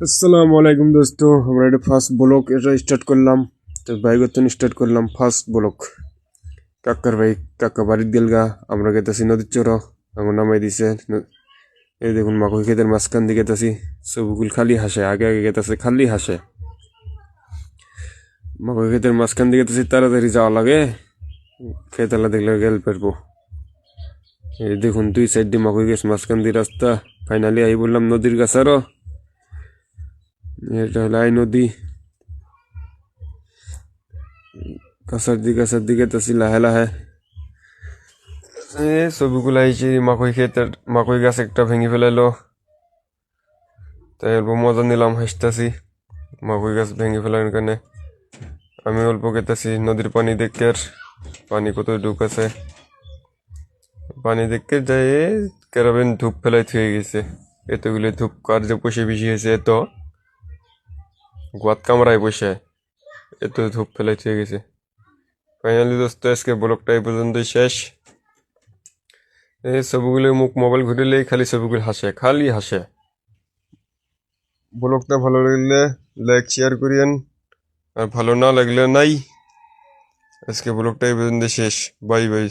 আসসালামু আলাইকুম দোস্ত, আমরা এটা ফার্স্ট ব্লগ এটা স্টার্ট করলাম। তো বাইকতন স্টার্ট করলাম ফার্স্ট ব্লগ। কাকার ভাই কাকা বাড়ির গেলগা, আমরা গেতাছি নদীর চর। আমার নামাই দিছে এই দেখুন মাকই ক্ষেতের মাঝখান দিকে গেতাছি। সবগুল খালি হাসে, আগে আগে গেতাছে খালি হাসে। মাকই ক্ষেতের মাঝখান দিকে গেতাছি, তাড়াতাড়ি যাওয়া লাগে, খেতালা দেখলে গেল পারবো। এই দেখুন দুই সাইড দিয়ে মাকই গেছে, মাঝখান দিয়ে রাস্তা। ফাইনালি আই বললাম নদীর কাছে। আরো এটা হলো আই নদী। কাছার দিকে তাছি লাহে লাহে। ছবিগুলো আইছি, মাকই ক্ষেতের মাকই গাছ একটা ভেঙে ফেলাইলো। তাই অল্প মজা নিলাম, হাসতাছি মাকই গাছ ভেঙে ফেলার কারণে। আমি অল্প খেতেছি নদীর পানি দেখে, আর পানি কত ঢুকাছে। পানি দেখে যাই কেরাবেন ধূপ ফেলাই থুয়ে গেছে। এতগুলো ধূপ কার যে পয়সা বেশি হয়েছে, এত গোয়াত কামড়ায় পয়সা, এত ধূপ ফেলাই থুয়ে গেছে। ফাইনালি দোস্ত আজকে ব্লগটা এই পর্যন্তই শেষ। এই ছবিগুলো মুখ মোবাইল ঘুরিলেই খালি ছবিগুলো হাসে, খালি হাসে। ব্লগটা ভালো লাগলে লাইক শেয়ার করিয়েন, আর ভালো না লাগলে নাই। আজকে ব্লগটা এই পর্যন্ত শেষ। Bye bye.